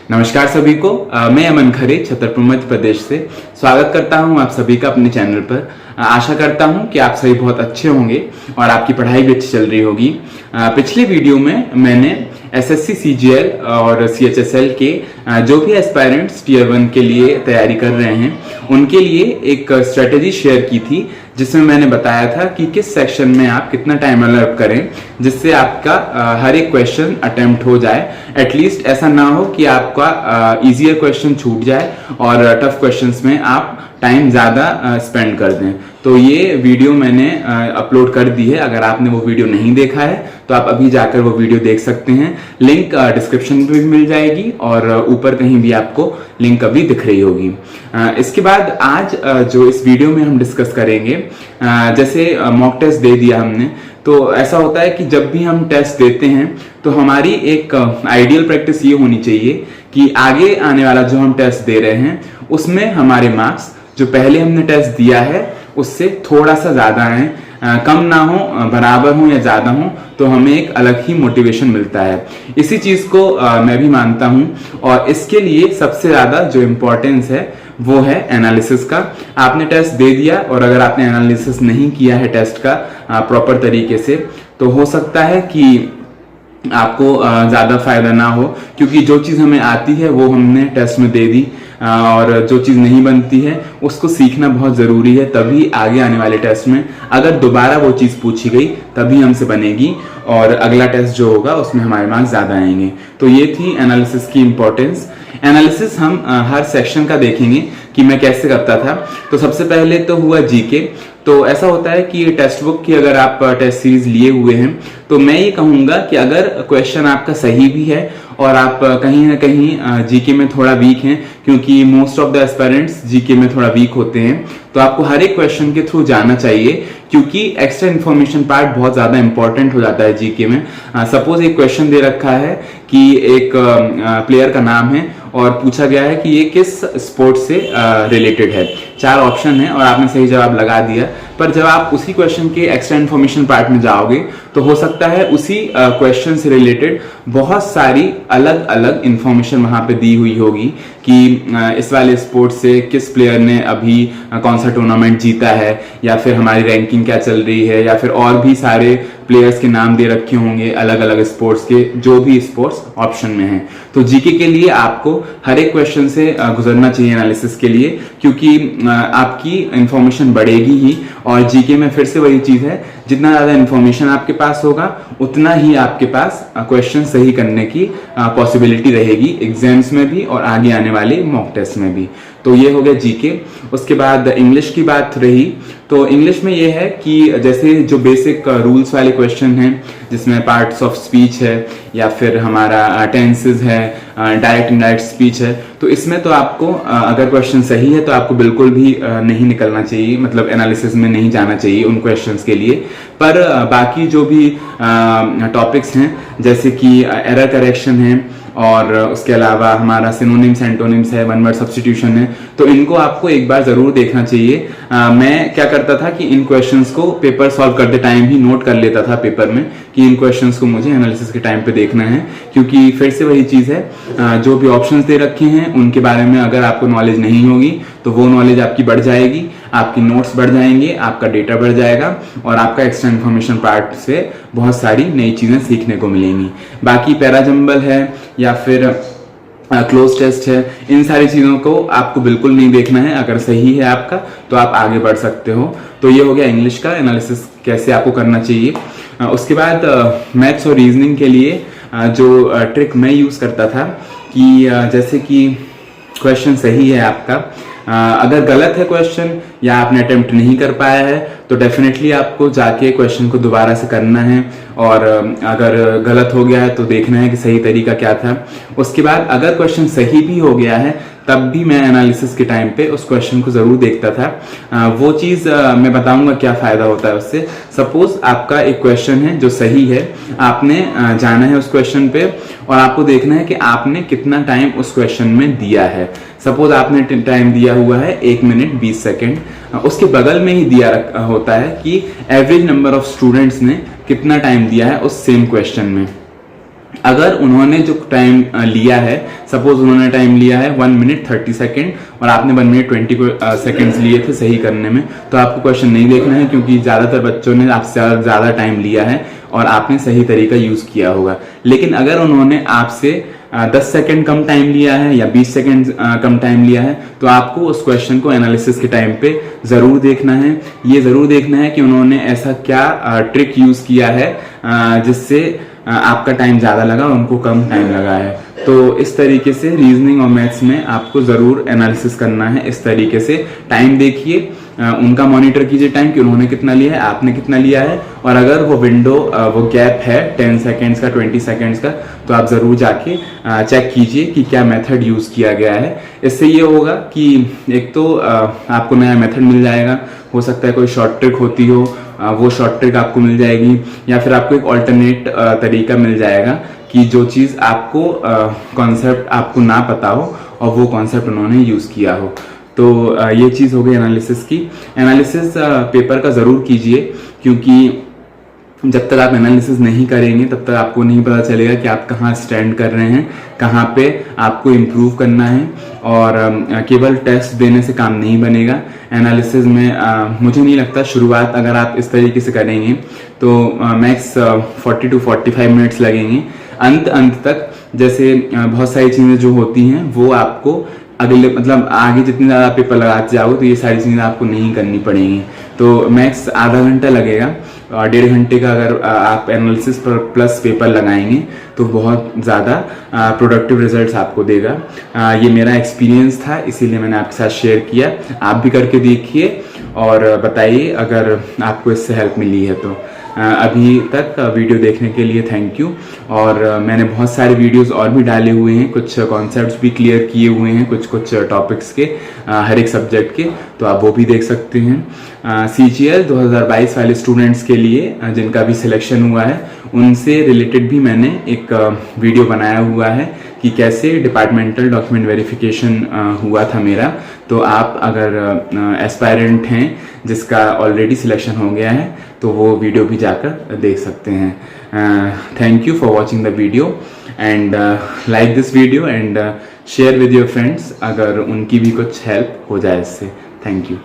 नमस्कार सभी को। मैं अमन खरे छतरपुर मध्य प्रदेश से स्वागत करता हूं आप सभी का अपने चैनल पर। आशा करता हूं कि आप सभी बहुत अच्छे होंगे और आपकी पढ़ाई भी अच्छी चल रही होगी। पिछले वीडियो में मैंने एसएससी सीजीएल और सीएचएसएल के जो भी एस्पायरेंट्स टीयर 1 के लिए तैयारी कर रहे हैं उनके लिए एक स्ट्रेटेजी शेयर की थी, जिसमें मैंने बताया था कि किस सेक्शन में आप कितना टाइम अलॉट करें जिससे आपका हर एक क्वेश्चन अटेम्प्ट हो जाए। एटलीस्ट ऐसा ना हो कि आपका इजियर क्वेश्चन छूट जाए और टफ क्वेश्चंस में आप टाइम ज़्यादा स्पेंड कर दें। तो ये वीडियो मैंने अपलोड कर दी है। अगर आपने वो वीडियो नहीं देखा है तो आप अभी जाकर वो वीडियो देख सकते हैं। लिंक डिस्क्रिप्शन में भी मिल जाएगी और ऊपर कहीं भी आपको लिंक अभी दिख रही होगी। इसके बाद आज जो इस वीडियो में हम डिस्कस करेंगे, जैसे मॉक टेस्ट दे दिया हमने, तो ऐसा होता है कि जब भी हम टेस्ट देते हैं तो हमारी एक आइडियल प्रैक्टिस ये होनी चाहिए कि आगे आने वाला जो हम टेस्ट दे रहे हैं उसमें हमारे मार्क्स जो पहले हमने टेस्ट दिया है उससे थोड़ा सा ज्यादा है, कम ना हो, बराबर हो या ज्यादा हो, तो हमें एक अलग ही मोटिवेशन मिलता है। इसी चीज को मैं भी मानता हूं और इसके लिए सबसे ज्यादा जो इम्पोर्टेंस है वो है एनालिसिस का। आपने टेस्ट दे दिया और अगर आपने एनालिसिस नहीं किया है टेस्ट का प्रॉपर तरीके से, तो हो सकता है कि आपको ज्यादा फायदा ना हो, क्योंकि जो चीज हमें आती है वो हमने टेस्ट में दे दी और जो चीज नहीं बनती है उसको सीखना बहुत जरूरी है। तभी आगे आने वाले टेस्ट में अगर दोबारा वो चीज पूछी गई तभी हमसे बनेगी और अगला टेस्ट जो होगा उसमें हमारे मार्क्स ज्यादा आएंगे। तो ये थी एनालिसिस की इंपॉर्टेंस। एनालिसिस हम हर सेक्शन का देखेंगे कि मैं कैसे करता था। तो सबसे पहले तो हुआ जीके। तो ऐसा होता है कि टेक्स्ट बुक की अगर आप टेस्ट सीरीज लिए हुए हैं तो मैं ये कहूंगा कि अगर क्वेश्चन आपका सही भी है और आप कहीं ना कहीं जीके में थोड़ा वीक हैं, क्योंकि most of the aspirants GK में थोड़ा वीक होते हैं, तो आपको हर एक क्वेश्चन के थ्रू जाना चाहिए, क्योंकि एक्स्ट्रा इन्फॉर्मेशन पार्ट बहुत ज्यादा इंपॉर्टेंट हो जाता है जीके में। सपोज एक क्वेश्चन दे रखा है कि एक प्लेयर का नाम है और पूछा गया है कि ये किस स्पोर्ट से रिलेटेड है। 4 ऑप्शन है और आपने सही जवाब लगा दिया, पर जब आप उसी क्वेश्चन के एक्स्ट्रा इन्फॉर्मेशन पार्ट में जाओगे तो हो सकता है उसी क्वेश्चन से रिलेटेड बहुत सारी अलग अलग इंफॉर्मेशन वहां पे दी हुई होगी कि इस वाले स्पोर्ट से किस प्लेयर ने अभी कौन सा टूर्नामेंट जीता है, या फिर हमारी रैंकिंग क्या चल रही है, या फिर और भी सारे प्लेयर्स के नाम दे रखे होंगे अलग अलग स्पोर्ट्स के, जो भी स्पोर्ट्स ऑप्शन में हैं। तो जीके के लिए आपको हर एक क्वेश्चन से गुजरना चाहिए एनालिसिस के लिए, क्योंकि आपकी इंफॉर्मेशन बढ़ेगी ही। और जीके में फिर से वही चीज है, जितना ज्यादा इंफॉर्मेशन आपके पास होगा उतना ही आपके पास क्वेश्चन सही करने की पॉसिबिलिटी रहेगी एग्जाम्स में भी और आगे आने वाले मॉक टेस्ट में भी। तो ये हो गया जीके। उसके बाद इंग्लिश की बात रही, तो इंग्लिश में ये है कि जैसे जो बेसिक रूल्स वाले क्वेश्चन हैं जिसमें पार्ट्स ऑफ स्पीच है या फिर हमारा टेंसेस है, डायरेक्ट इनडायरेक्ट स्पीच है, तो इसमें तो आपको अगर क्वेश्चन सही है तो आपको बिल्कुल भी नहीं निकलना चाहिए, मतलब एनालिसिस में नहीं जाना चाहिए उन क्वेश्चंस के लिए। पर बाकी जो भी टॉपिक्स हैं जैसे कि एरर करेक्शन है और उसके अलावा हमारा सिनोनिम्स एंटोनिम्स है, वन वर्ड सब्स्टिट्यूशन है, तो इनको आपको एक बार जरूर देखना चाहिए। मैं क्या करता था कि इन क्वेश्चंस को पेपर सॉल्व करते टाइम ही नोट कर लेता था पेपर में कि इन क्वेश्चंस को मुझे एनालिसिस के टाइम पे देखना है, क्योंकि फिर से वही चीज है, जो भी ऑप्शंस दे रखे हैं उनके बारे में अगर आपको नॉलेज नहीं होगी तो वो नॉलेज आपकी बढ़ जाएगी, आपकी नोट्स बढ़ जाएंगे, आपका डेटा बढ़ जाएगा और आपका एक्स्ट्रा इन्फॉर्मेशन पार्ट से बहुत सारी नई चीजें सीखने को मिलेंगी। बाकी पैराजंबल है या फिर क्लोज टेस्ट है, इन सारी चीजों को आपको बिल्कुल नहीं देखना है। अगर सही है आपका तो आप आगे बढ़ सकते हो। तो ये हो गया इंग्लिश का एनालिसिस कैसे आपको करना चाहिए। उसके बाद मैथ्स और रीजनिंग के लिए जो ट्रिक मैं यूज करता था कि जैसे कि क्वेश्चन सही है आपका, अगर गलत है क्वेश्चन या आपने अटेम्प्ट नहीं कर पाया है तो डेफिनेटली आपको जाके क्वेश्चन को दोबारा से करना है, और अगर गलत हो गया है तो देखना है कि सही तरीका क्या था। उसके बाद अगर क्वेश्चन सही भी हो गया है तब भी मैं एनालिसिस के टाइम पे उस क्वेश्चन को जरूर देखता था। वो चीज मैं बताऊंगा क्या फायदा होता है उससे। सपोज आपका एक क्वेश्चन है जो सही है, आपने जाना है उस क्वेश्चन पे और आपको देखना है कि आपने कितना टाइम उस क्वेश्चन में दिया है। सपोज आपने टाइम दिया हुआ है 1 मिनट 20 सेकेंड, उसके बगल में ही दिया होता है कि एवरेज नंबर ऑफ स्टूडेंट्स ने कितना टाइम दिया है उस सेम क्वेश्चन में। अगर उन्होंने जो टाइम लिया है, सपोज उन्होंने टाइम लिया है 1 मिनट 30 सेकेंड और आपने 1 मिनट 20 सेकेंड्स लिए थे सही करने में, तो आपको क्वेश्चन नहीं देखना है, क्योंकि ज़्यादातर बच्चों ने आपसे ज़्यादा टाइम लिया है और आपने सही तरीका यूज़ किया होगा। लेकिन अगर उन्होंने आपसे 10 सेकेंड कम टाइम लिया है या 20 सेकेंड कम टाइम लिया है, तो आपको उस क्वेश्चन को एनालिसिस के टाइम पे ज़रूर देखना है। ये ज़रूर देखना है कि उन्होंने ऐसा क्या ट्रिक यूज़ किया है जिससे आपका टाइम ज़्यादा लगा और उनको कम टाइम लगा है। तो इस तरीके से रीजनिंग और मैथ्स में आपको ज़रूर एनालिसिस करना है। इस तरीके से टाइम देखिए, उनका मॉनिटर कीजिए टाइम कि उन्होंने कितना लिया है, आपने कितना लिया है, और अगर वो विंडो वो गैप है 10 सेकेंड्स का 20 सेकेंड्स का, तो आप ज़रूर जाके चेक कीजिए कि क्या मेथड यूज़ किया गया है। इससे ये होगा कि एक तो आपको नया मेथड मिल जाएगा, हो सकता है कोई शॉर्ट ट्रिक होती हो, वो शॉर्ट ट्रिक आपको मिल जाएगी, या फिर आपको एक ऑल्टरनेट तरीका मिल जाएगा कि जो चीज़ आपको कॉन्सेप्ट आपको ना पता हो और वो कॉन्सेप्ट उन्होंने यूज़ किया हो। तो ये चीज़ हो गई एनालिसिस की। एनालिसिस पेपर का ज़रूर कीजिए, क्योंकि जब तक आप एनालिसिस नहीं करेंगे तब तक आपको नहीं पता चलेगा कि आप कहाँ स्टैंड कर रहे हैं, कहाँ पे आपको इम्प्रूव करना है। और केवल टेस्ट देने से काम नहीं बनेगा। एनालिसिस में मुझे नहीं लगता, शुरुआत अगर आप इस तरीके से करेंगे तो मैक्स 40 to 45 मिनट्स लगेंगे। अंत तक जैसे बहुत सारी चीज़ें जो होती हैं वो आपको अगले मतलब आगे जितनी ज़्यादा पेपर लगाते जाओगे तो ये सारी चीज़ें आपको नहीं करनी पड़ेंगी। तो मैक्स आधा घंटा लगेगा और 1.5 घंटे का अगर आप एनालिसिस पर प्लस पेपर लगाएंगे तो बहुत ज़्यादा प्रोडक्टिव रिजल्ट्स आपको देगा। ये मेरा एक्सपीरियंस था, इसीलिए मैंने आपके साथ शेयर किया। आप भी करके देखिए और बताइए अगर आपको इससे हेल्प मिली है तो। अभी तक वीडियो देखने के लिए थैंक यू। और मैंने बहुत सारे वीडियोस और भी डाले हुए हैं, कुछ कॉन्सेप्ट्स भी क्लियर किए हुए हैं कुछ टॉपिक्स के, हर एक सब्जेक्ट के, तो आप वो भी देख सकते हैं। CGL 2022 वाले स्टूडेंट्स के लिए जिनका भी सिलेक्शन हुआ है उनसे रिलेटेड भी मैंने एक वीडियो बनाया हुआ है कि कैसे डिपार्टमेंटल डॉक्यूमेंट वेरिफिकेशन हुआ था मेरा। तो आप अगर एस्पायरेंट हैं जिसका ऑलरेडी सिलेक्शन हो गया है तो वो वीडियो भी जाकर देख सकते हैं। Thank you for watching the video and like this video and share with your friends अगर उनकी भी कुछ हेल्प हो जाए इससे। Thank you.